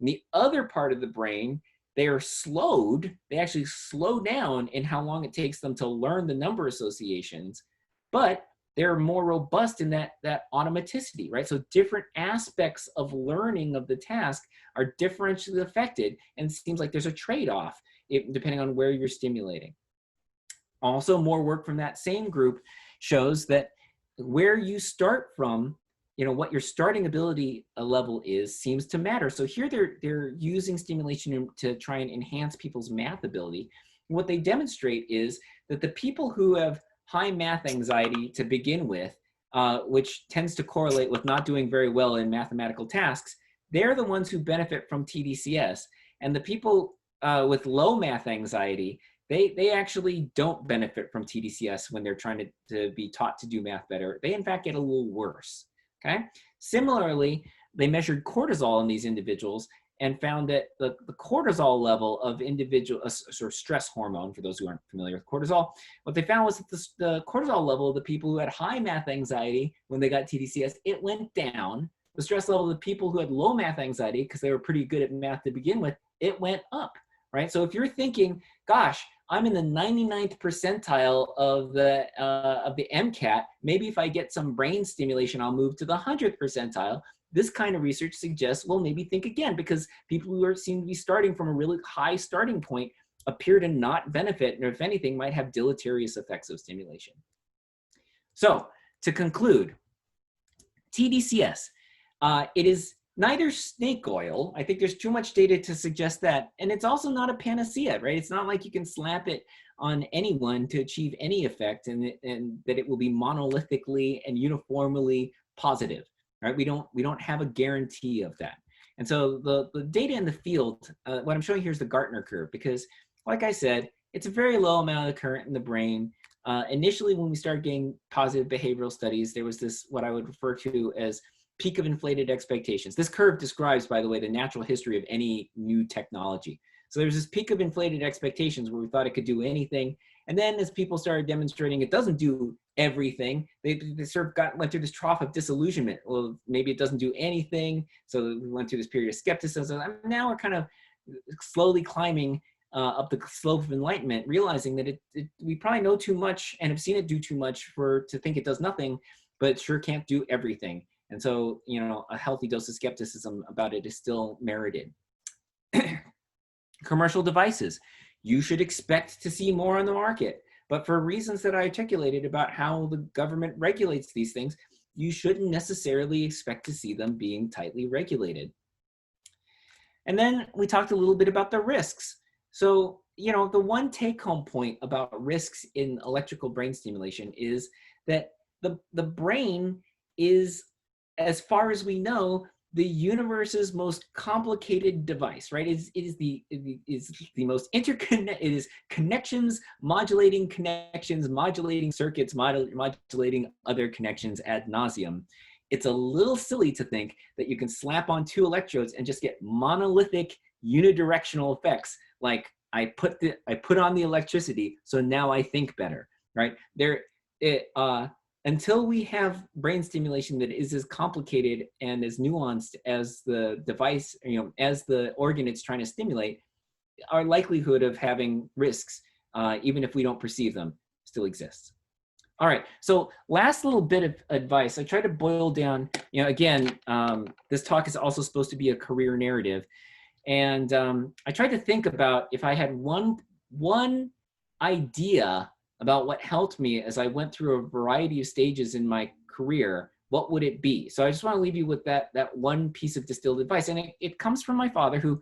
In the other part of the brain, they are slowed, they actually slow down in how long it takes them to learn the number associations, but they're more robust in that automaticity, right? So different aspects of learning of the task are differentially affected, and it seems like there's a trade-off depending on where you're stimulating. Also, more work from that same group shows that where you start from, what your starting ability level is seems to matter. So here they're using stimulation to try and enhance people's math ability. And what they demonstrate is that the people who have high math anxiety to begin with, which tends to correlate with not doing very well in mathematical tasks, they're the ones who benefit from TDCS. And the people with low math anxiety, they actually don't benefit from TDCS when they're trying to be taught to do math better. They in fact get a little worse, okay? Similarly, they measured cortisol in these individuals and found that the cortisol level of a sort of stress hormone, for those who aren't familiar with cortisol, what they found was that the cortisol level of the people who had high math anxiety when they got TDCS, it went down. The stress level of the people who had low math anxiety, because they were pretty good at math to begin with, it went up, right? So if you're thinking, gosh, I'm in the 99th percentile of the MCAT, maybe if I get some brain stimulation, I'll move to the 100th percentile. This kind of research suggests, well, maybe think again, because people who seem to be starting from a really high starting point appear to not benefit, or if anything, might have deleterious effects of stimulation. So to conclude, TDCS, it is neither snake oil. I think there's too much data to suggest that. And it's also not a panacea, right? It's not like you can slap it on anyone to achieve any effect and that it will be monolithically and uniformly positive, right? We don't have a guarantee of that. And so the data in the field, what I'm showing here is the Gartner curve, because like I said, it's a very low amount of current in the brain. Initially, when we started getting positive behavioral studies, there was this, what I would refer to as peak of inflated expectations. This curve describes, by the way, the natural history of any new technology. So there's this peak of inflated expectations where we thought it could do anything. And then as people started demonstrating it doesn't do everything, they sort of went through this trough of disillusionment. Well, maybe it doesn't do anything. So we went through this period of skepticism. And now we're kind of slowly climbing up the slope of enlightenment, realizing that we probably know too much and have seen it do too much to think it does nothing, but it sure can't do everything. And so, a healthy dose of skepticism about it is still merited. Commercial devices. You should expect to see more on the market, but for reasons that I articulated about how the government regulates these things, you shouldn't necessarily expect to see them being tightly regulated. And then we talked a little bit about the risks. So, the one take-home point about risks in electrical brain stimulation is that the brain is, as far as we know, the universe's most complicated device, right? It is the most interconnected. It is connections, modulating circuits, modulating other connections ad nauseum. It's a little silly to think that you can slap on 2 electrodes and just get monolithic unidirectional effects. Like I put on the electricity, so now I think better, right? Until we have brain stimulation that is as complicated and as nuanced as the device, as the organ it's trying to stimulate, our likelihood of having risks, even if we don't perceive them, still exists. All right, so last little bit of advice. I try to boil down, again, this talk is also supposed to be a career narrative. And I tried to think about if I had one idea about what helped me as I went through a variety of stages in my career, what would it be? So I just want to leave you with that one piece of distilled advice. And it comes from my father, who,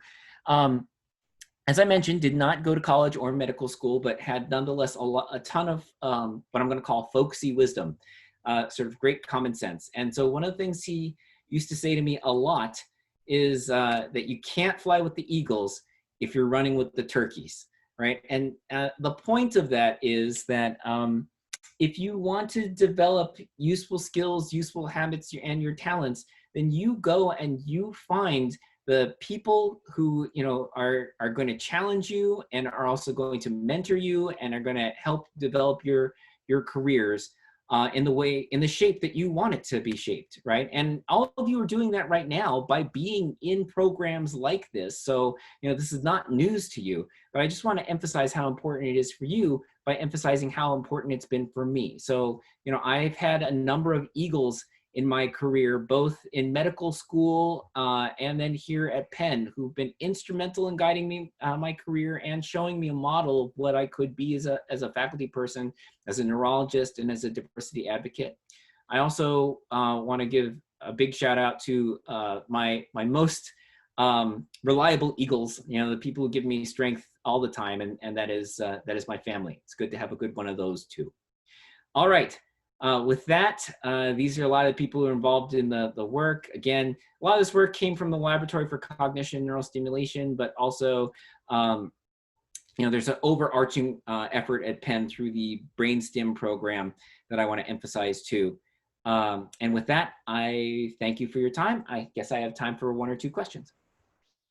as I mentioned, did not go to college or medical school, but had nonetheless a ton of what I'm going to call folksy wisdom, sort of great common sense. And so one of the things he used to say to me a lot is that you can't fly with the eagles if you're running with the turkeys, right? And the point of that is that if you want to develop useful skills, useful habits, and your talents, then you go and you find the people who, you know, are going to challenge you and are also going to mentor you and are going to help develop your careers in the shape that you want it to be shaped, right? And all of you are doing that right now by being in programs like this. So, you know, this is not news to you, but I just want to emphasize how important it is for you by emphasizing how important it's been for me. So, you know, I've had a number of eagles in my career, both in medical school and then here at Penn, who've been instrumental in guiding me my career and showing me a model of what I could be as a faculty person, as a neurologist, and as a diversity advocate. I also want to give a big shout out to my most reliable eagles, you know, the people who give me strength all the time, and that is my family. It's good to have a good one of those too. All right. With that, these are a lot of the people who are involved in the work. Again, a lot of this work came from the Laboratory for Cognition and Neurostimulation, but also, you know, there's an overarching effort at Penn through the brainSTIM program that I want to emphasize too. And with that, I thank you for your time. I guess I have time for one or two questions.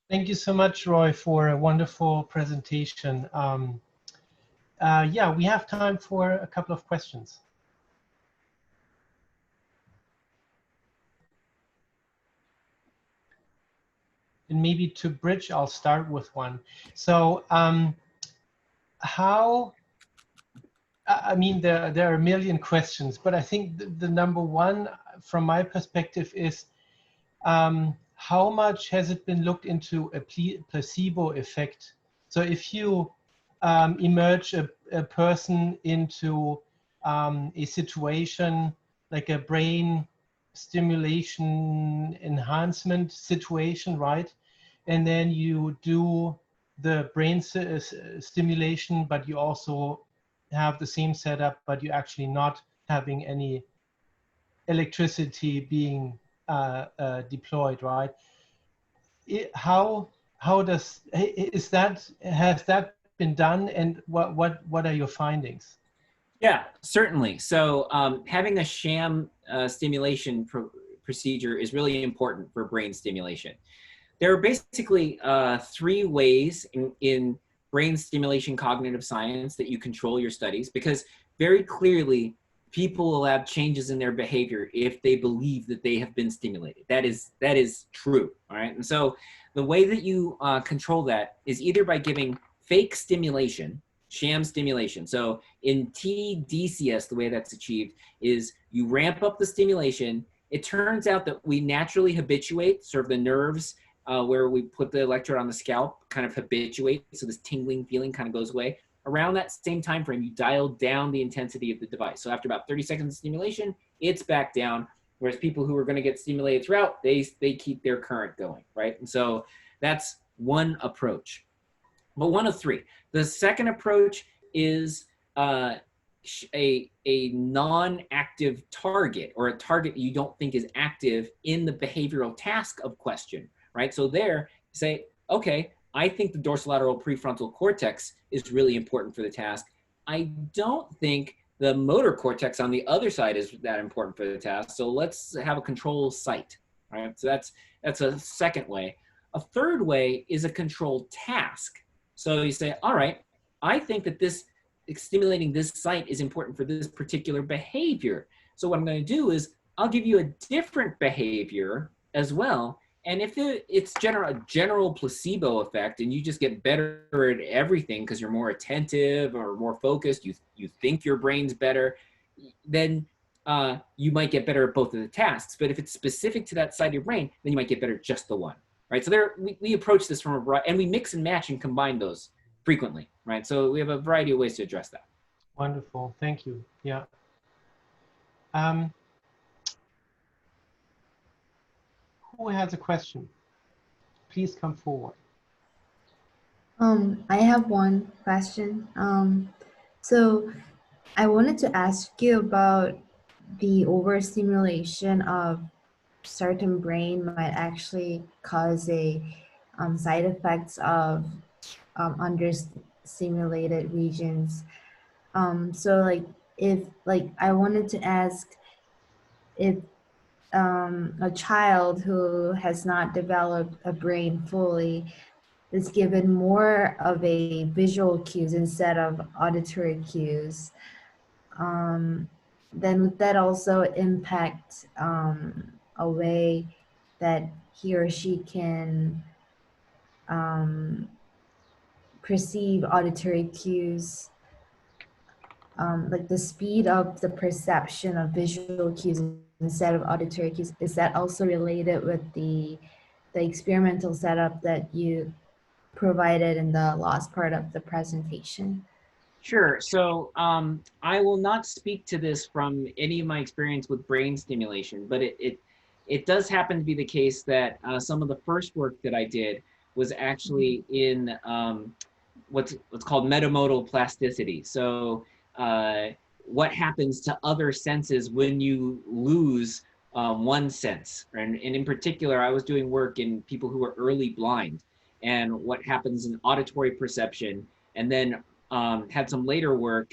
Thank you so much, Roy, for a wonderful presentation. Yeah, we have time for a couple of questions. And maybe to bridge, I'll start with one. So how, I mean, there are a million questions, but I think the number one from my perspective is how much has it been looked into a placebo effect? So if you emerge a person into a situation like a brain stimulation enhancement situation, right? And then you do the brain stimulation, but you also have the same setup, but you're actually not having any electricity being deployed, right? How has that been done, and what are your findings? Yeah, certainly. So having a sham stimulation procedure is really important for brain stimulation. There are basically three ways in brain stimulation cognitive science that you control your studies, because very clearly people will have changes in their behavior if they believe that they have been stimulated. That is true, all right? And so the way that you control that is either by giving fake stimulation, sham stimulation. So in TDCS, the way that's achieved is you ramp up the stimulation. It turns out that we naturally habituate, sort of the nerves where we put the electrode on the scalp kind of habituate, so this tingling feeling kind of goes away. Around that same time frame, you dial down the intensity of the device. So after about 30 seconds of stimulation, it's back down, whereas people who are going to get stimulated throughout, they keep their current going, right? And so that's one approach, but one of three. The second approach is a non-active target, or a target you don't think is active in the behavioral task of question, right? So there, say, okay, I think the dorsolateral prefrontal cortex is really important for the task. I don't think the motor cortex on the other side is that important for the task. So let's have a control site, right? So that's a second way. A third way is a control task. So you say, all right, I think that this stimulating this site is important for this particular behavior. So what I'm going to do is I'll give you a different behavior as well. And if it's a general placebo effect and you just get better at everything because you're more attentive or more focused, you think your brain's better, then you might get better at both of the tasks. But if it's specific to that side of your brain, then you might get better at just the one, right? So we approach this from a variety, and we mix and match and combine those frequently, right? So we have a variety of ways to address that. Wonderful, thank you. Yeah. Who has a question? Please come forward. I have one question. So I wanted to ask you about the overstimulation of certain brain might actually cause a side effects of understimulated regions. So like if like I wanted to ask if a child who has not developed a brain fully is given more of a visual cues instead of auditory cues, then would that also impact a way that he or she can perceive auditory cues, like the speed of the perception of visual cues instead of auditory cues? Is that also related with the experimental setup that you provided in the last part of the presentation? Sure. So I will not speak to this from any of my experience with brain stimulation, but it does happen to be the case that some of the first work that I did was actually in what's called metamodal plasticity. So what happens to other senses when you lose one sense? And in particular, I was doing work in people who are early blind, and what happens in auditory perception, and then had some later work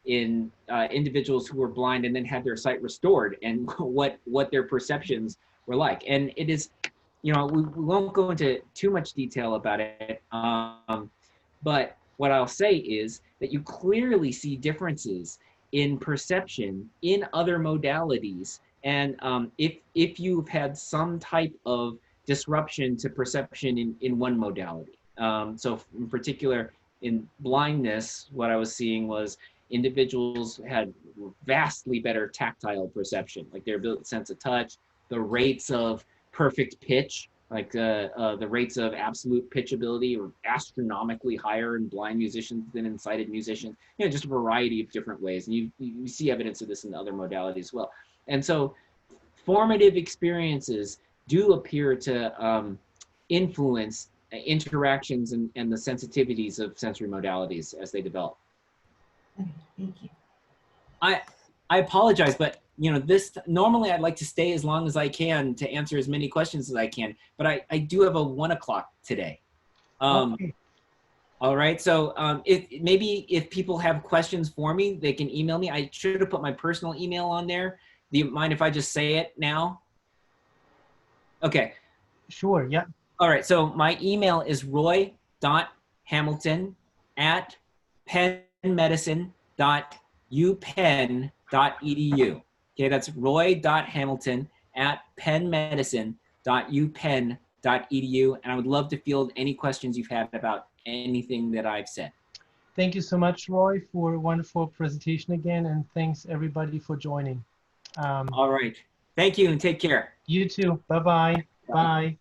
in individuals who were blind and then had their sight restored, and what their perceptions were like. And it is, we won't go into too much detail about it, but what I'll say is that you clearly see differences in perception in other modalities. And if you've had some type of disruption to perception in one modality. So in particular, in blindness, what I was seeing was individuals had vastly better tactile perception, like their sense of touch, the rates of perfect pitch, like the rates of absolute pitch ability were astronomically higher in blind musicians than in sighted musicians. Just a variety of different ways. And you see evidence of this in other modalities as well. And so formative experiences do appear to influence interactions and the sensitivities of sensory modalities as they develop. Okay, thank you. I apologize, but this normally I'd like to stay as long as I can to answer as many questions as I can, but I do have a 1 o'clock today. Okay. All right, so if people have questions for me, they can email me. I should have put my personal email on there. Do you mind if I just say it now? Okay. Sure, yeah. All right, so my email is roy.hamilton@pennmedicine.upenn.edu. Okay, that's roy.hamilton@pennmedicine.upenn.edu. And I would love to field any questions you've had about anything that I've said. Thank you so much, Roy, for a wonderful presentation again, and thanks everybody for joining. All right, thank you and take care. You too. Bye-bye. Bye.